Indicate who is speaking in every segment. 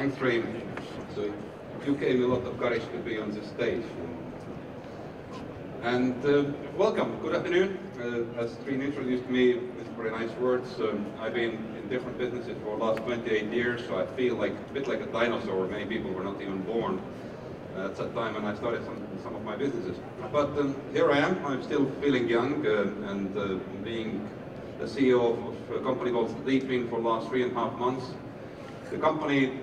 Speaker 1: Thanks, Trine. So you gave me a lot of courage to be on this stage. And welcome, good afternoon. As Trine introduced me with very nice words, I've been in different businesses for the last 28 years, so I feel like a bit like a dinosaur. Many people were not even born at that time when I started some of my businesses. But here I am, I'm still feeling young and being the CEO of a company called LeapIN for the last 3.5 months. The company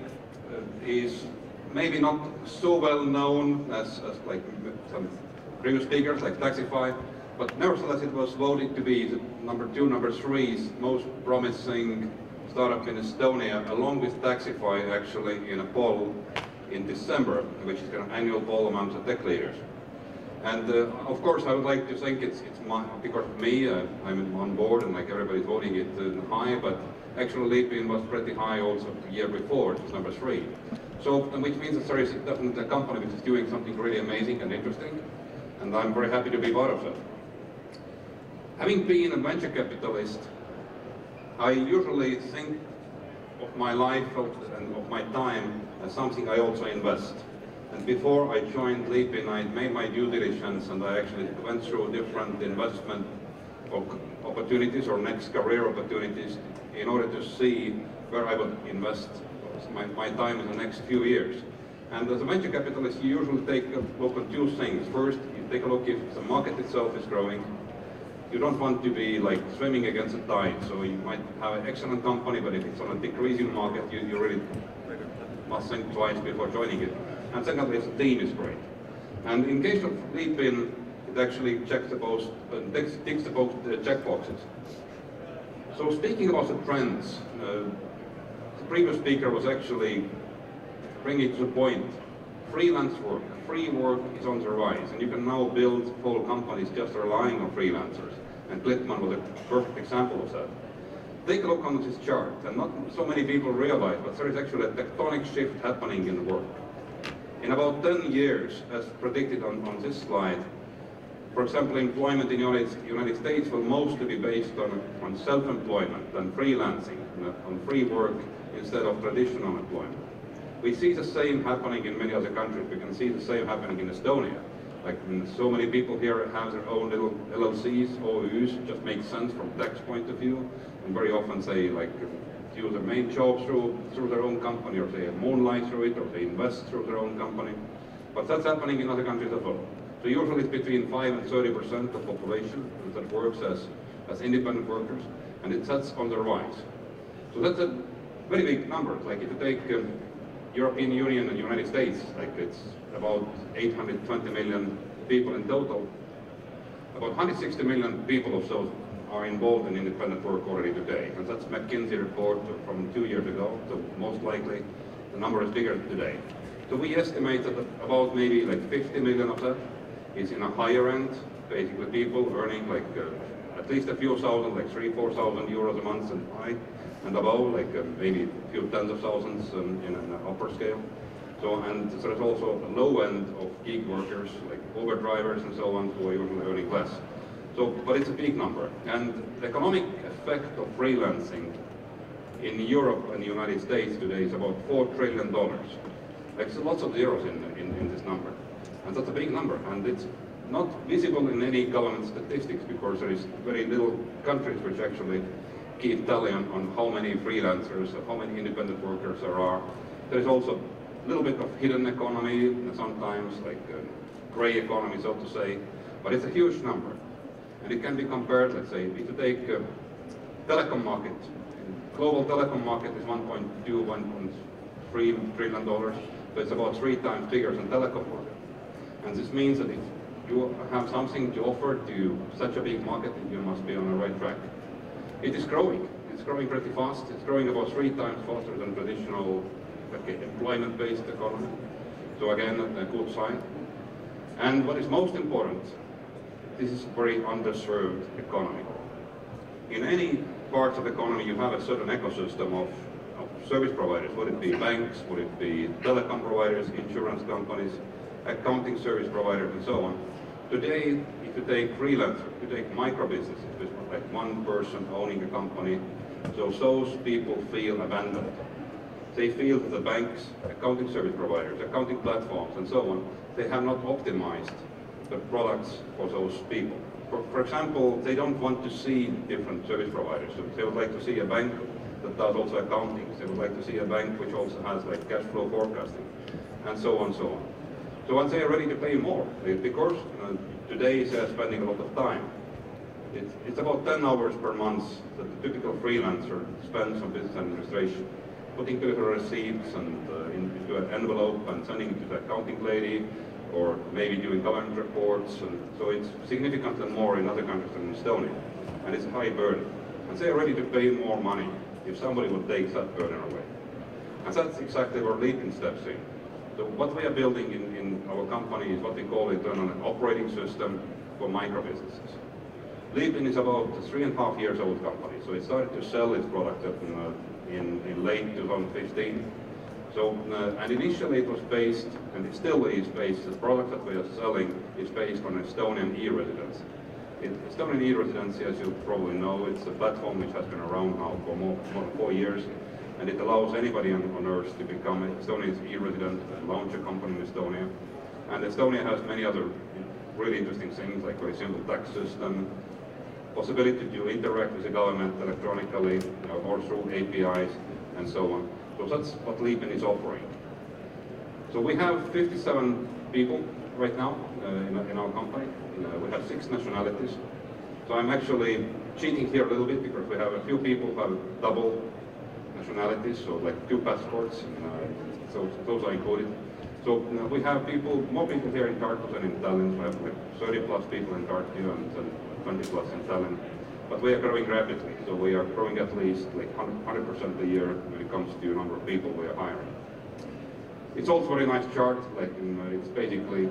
Speaker 1: is maybe not so well known as like some previous speakers like Taxify, but nevertheless it was voted to be the number 2, number 3 most promising startup in Estonia, along with Taxify actually in a poll in December, which is an annual poll amongst the tech leaders. And of course I would like to think it's because of me, I'm on board and like everybody's voting it high, but actually LeapIN was pretty high also the year before, it was number 3. So, which means that there is definitely a company which is doing something really amazing and interesting, and I'm very happy to be part of that. Having been a venture capitalist, I usually think of my life and of my time as something I also invest. And before I joined LeapIN, I made my due diligence and I actually went through different investment opportunities or next career opportunities in order to see where I would invest my time in the next few years. And as a venture capitalist, you usually take a look at 2 things. First, you take a look if the market itself is growing. You don't want to be like swimming against the tide, so you might have an excellent company, but if it's on a decreasing market, you really must think twice before joining it. And secondly, if the team is great. And in case of LeapIN, it actually ticks both checkboxes. So speaking about the trends, the previous speaker was actually bringing to the point, freelance work, free work is on the rise, and you can now build whole companies just relying on freelancers. And Clitman was a perfect example of that. Take a look on this chart, and not so many people realize, but there is actually a tectonic shift happening in the work. In about 10 years, as predicted on this slide, for example, employment in the United States will mostly be based on self-employment and freelancing, on free work instead of traditional employment. We see the same happening in many other countries. We can see the same happening in Estonia. Like so many people here have their own little LLCs, OUs, just makes sense from tax point of view, and very often they like do their main job through their own company, or they moonlight through it, or they invest through their own company. But that's happening in other countries as well. So usually it's between 5 and 30% of population that works as independent workers, and that's on the rise. So that's a very big number. Like if you take European Union and United States, like it's about 820 million people in total. About 160 million people or so are involved in independent work already today. And that's McKinsey report from 2 years ago, so most likely the number is bigger today. So we estimate that about maybe like 50 million of that is in a higher end, basically people earning like at least a few thousand, like 3,000–4,000 euros a month and above, like maybe a few tens of thousands in an upper scale. So, and there's also a low end of gig workers, like Uber drivers and so on, who are usually earning less. So, but it's a big number. And the economic effect of freelancing in Europe and the United States today is about $4 trillion. Like, there's lots of zeros in this number. And that's a big number. And it's not visible in any government statistics because there is very little countries which actually keep tally on how many freelancers, how many independent workers there are. There's also a little bit of hidden economy, sometimes like gray economy, so to say, but it's a huge number. And it can be compared, let's say, if you take telecom market, global telecom market is $1.2, $1.3 trillion, so it's about 3 times bigger than telecom market. And this means that if you have something to offer to such a big market, you must be on the right track. It is growing. It's growing pretty fast. It's growing about 3 times faster than traditional employment-based economy. So again, a good sign. And what is most important, this is a very underserved economy. In any parts of the economy, you have a certain ecosystem of service providers. Would it be banks? Would it be telecom providers, insurance companies, accounting service providers, and so on. Today, if you take freelancers, if you take micro businesses, it's like one person owning a company, so those people feel abandoned. they feel that the banks, accounting service providers, accounting platforms, and so on, they have not optimized the products for those people. For example, they don't want to see different service providers. So they would like to see a bank that does also accounting. They would like to see a bank which also has like cash flow forecasting, and so on, so on. So once they are ready to pay more, because today they are spending a lot of time. It's about 10 hours per month that the typical freelancer spends on business administration, putting together receipts and into an envelope and sending it to the accounting lady, or maybe doing government reports, and so it's significantly more in other countries than in Estonia, and it's a high burden. And they are ready to pay more money if somebody would take that burden away. And that's exactly where LeapIN steps in. So what we are building in our company is what we call an operating system for micro businesses. LeapIN is about a 3.5 years old company, so it started to sell its product in late 2015. So, and initially it was based, and it still is based, the product that we are selling is based on Estonian e-residency. Estonian e-residency, as you probably know, it's a platform which has been around now for more than 4 years, and it allows anybody on Earth to become an Estonian e-resident and launch a company in Estonia. And Estonia has many other really interesting things, like very simple tax system, possibility to interact with the government electronically, or through APIs, and so on. So that's what LeapIN is offering. So we have 57 people right now in our company. We have 6 nationalities. So I'm actually cheating here a little bit because we have a few people who have double nationalities, so like 2 passports, so those are included. So we have more people here in Tartu than in Tallinn. We have like 30 plus people in Tartu and 20 plus in Tallinn. But we are growing rapidly, so we are growing at least like 100% a year when it comes to the number of people we are hiring. It's also a very nice chart, like it's basically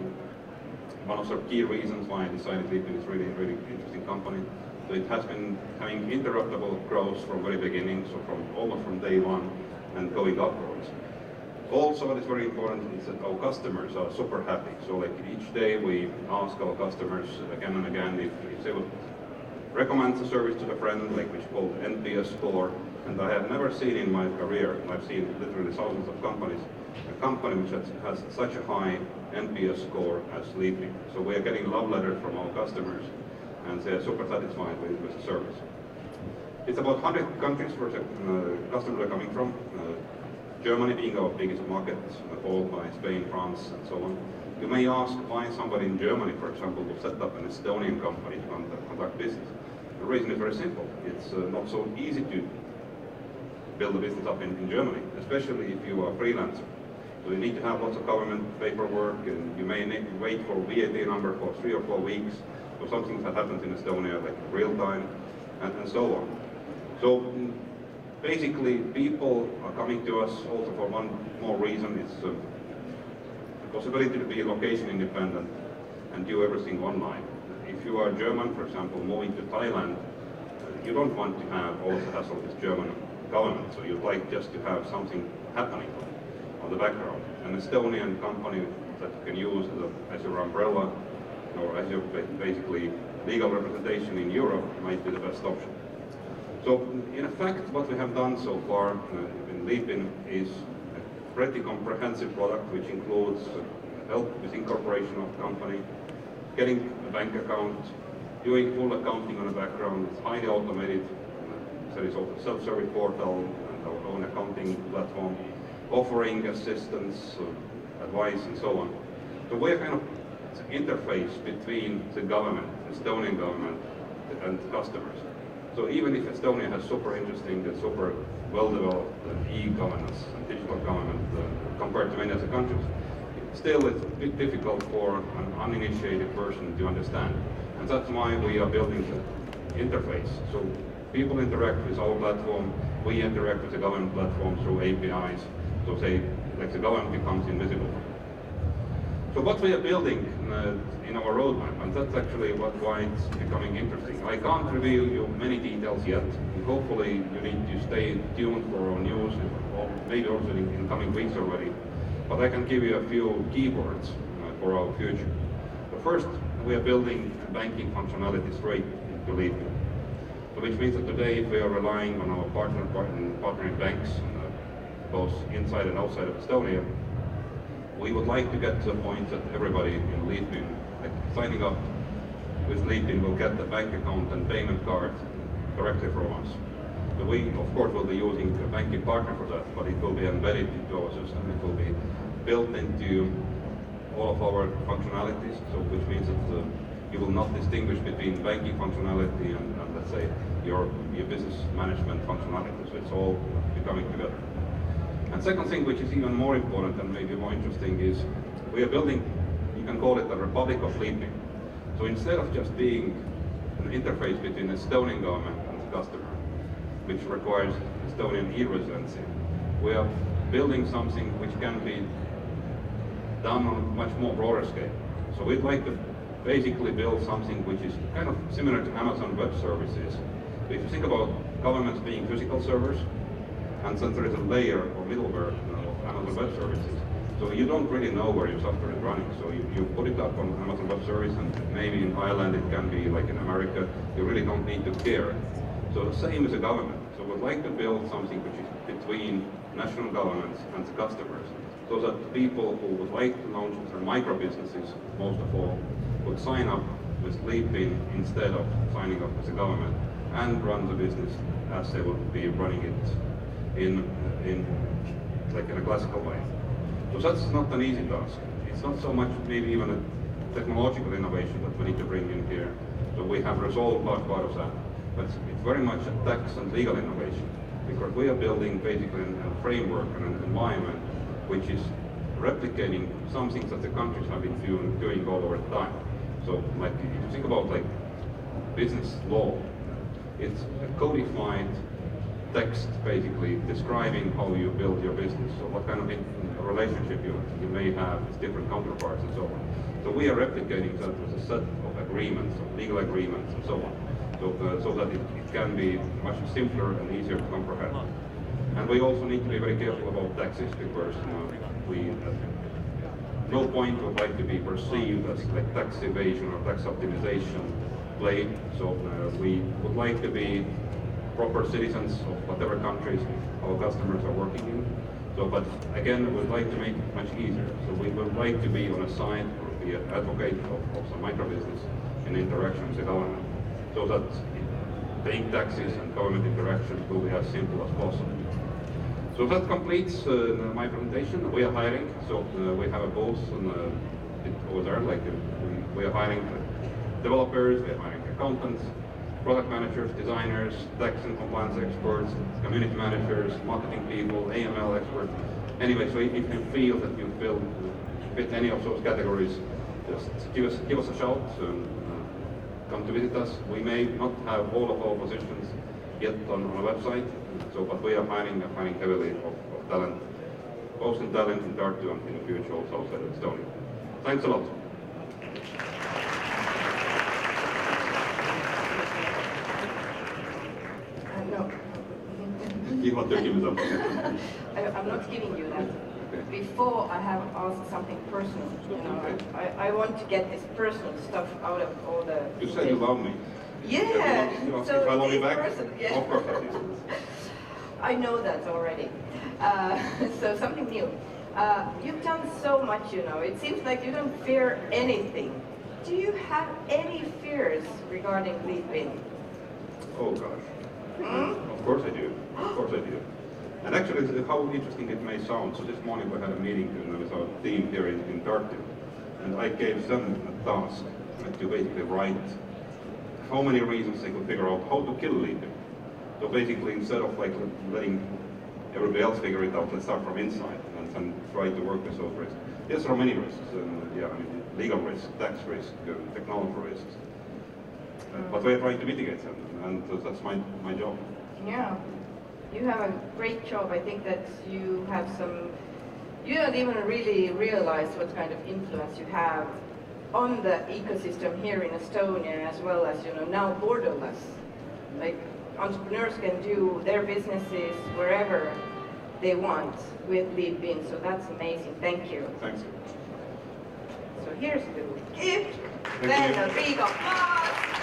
Speaker 1: one of the key reasons why I decided LeapIN is really interesting company. So it has been having interruptible growth from very beginning, so almost from day one and going upwards. Also, what is very important is that our customers are super happy. So like each day we ask our customers again and again if they would recommend the service to a friend, like which is called NPS score. And I have never seen in my career, and I've seen literally thousands of companies, a company which has such a high NPS score as LeapIN. So we are getting love letters from our customers, and they are super satisfied with the service. It's about 100 countries where the customers are coming from. Germany being our biggest market, followed by Spain, France, and so on. You may ask why somebody in Germany, for example, will set up an Estonian company to conduct business. The reason is very simple. It's not so easy to build a business up in Germany, especially if you are a freelancer. So you need to have lots of government paperwork, and you may need to wait for a VAT number for 3 or 4 weeks, or something that happens in Estonia, like real time, and so on. So basically, people are coming to us also for one more reason. It's the possibility to be location independent and do everything online. If you are German, for example, moving to Thailand, you don't want to have all the hassle with German government, so you'd like just to have something happening on the background. An Estonian company that you can use as your umbrella or as your basically legal representation in Europe might be the best option. So in effect, what we have done so far in LeapIN is a pretty comprehensive product, which includes help with incorporation of company, getting a bank account, doing full accounting on the background. It's highly automated. There is also a self-service portal and our own accounting platform, offering assistance, advice, and so on. So we're kind of an interface between the government, Estonian government, and customers. So even if Estonia has super interesting and super well-developed e-governance and digital government compared to many other countries, still it's a bit difficult for an uninitiated person to understand. And that's why we are building the interface. So people interact with our platform, we interact with the government platform through APIs, so say, like the government becomes invisible. So what we are building in our roadmap, and that's actually why it's becoming interesting. I can't reveal you many details yet. Hopefully you need to stay tuned for our news, or maybe also in coming weeks already. But I can give you a few keywords for our future. So first, we are building banking functionality straight into LeapIN. So which means that today, if we are relying on our partnering banks, both inside and outside of Estonia. We would like to get to the point that everybody in LeapIN, like signing up with LeapIN, will get the bank account and payment card directly from us. So we, of course, will be using a banking partner for that, but it will be embedded into our system. It will be built into all of our functionalities, so which means that you will not distinguish between banking functionality and let's say, your business management functionality. So it's all becoming together. And second thing, which is even more important and maybe more interesting, is we are building, you can call it the Republic of LeapIN. So instead of just being an interface between the Estonian government and the customer, which requires Estonian e-residency, we are building something which can be done on a much more broader scale. So we'd like to basically build something which is kind of similar to Amazon Web Services. So if you think about governments being physical servers, and then there is a layer or middleware of Amazon Web Services. So you don't really know where your software is running. So you put it up on Amazon Web Service, and maybe in Ireland it can be like in America. You really don't need to care. So the same as a government. So we'd like to build something which is between national governments and the customers, so that people who would like to launch their micro businesses, most of all, would sign up with LeapIN instead of signing up with the government and run the business as they would be running it in a classical way. So that's not an easy task. It's not so much maybe even a technological innovation that we need to bring in here. So we have resolved part of that. But it's very much a tax and legal innovation, because we are building basically a framework and an environment which is replicating some things that the countries have been doing all over time. So like if you think about like business law, it's a codified text basically describing how you build your business, so what kind of relationship you may have with different counterparts and so on. So we are replicating that with a set of agreements, of legal agreements and so on, so that it can be much simpler and easier to comprehend. And we also need to be very careful about taxes, because we at no point would like to be perceived as like tax evasion or tax optimization play. So we would like to be proper citizens of whatever countries our customers are working in. So, but again, we would like to make it much easier. So we would like to be on a side or be an advocate of some micro business in interaction with the government, so that paying taxes and government interaction will be as simple as possible. So that completes my presentation. We are hiring, so we have a booth over there. Like we are hiring developers, we are hiring accountants, product managers, designers, tax and compliance experts, community managers, marketing people, AML experts. Anyway, so if you feel that you fit any of those categories, just give us a shout. Come to visit us. We may not have all of our positions yet on our website, so but we are hiring heavily of talent, both in talent in Tartu and in the future also outside of Estonia. Thanks a lot.
Speaker 2: No.
Speaker 1: You want to give me something?
Speaker 2: I'm not giving you that. Before, I have asked something personal. You know,
Speaker 1: Okay.
Speaker 2: I want to get this personal stuff out of all the.
Speaker 1: You said you love me.
Speaker 2: Yeah.
Speaker 1: So if I love you back?
Speaker 2: Personal, yeah.
Speaker 1: Of course.
Speaker 2: I know that already. So something new. You've done so much, you know. It seems like you don't fear anything. Do you have any fears regarding LeapIN?
Speaker 1: Oh gosh.
Speaker 2: Hmm?
Speaker 1: Of course I do. Of course I do. And actually, how interesting it may sound. So this morning we had a meeting with our team here in Tartu, and I gave them a task to basically write how many reasons they could figure out how to kill LeapIN. So basically, instead of like letting everybody else figure it out, let's start from inside and then try to work with those risks. Yes, there are many risks. Legal risks, tax risks, technology risks. But we're trying to mitigate them, and that's my job.
Speaker 2: Yeah. You have a great job. I think that you have some, you don't even really realize what kind of influence you have on the ecosystem here in Estonia, as well as, you know, now borderless. Like, entrepreneurs can do their businesses wherever they want with LeapIN, so that's amazing. Thank you.
Speaker 1: Thanks.
Speaker 2: So here's the gift. Then a big applause.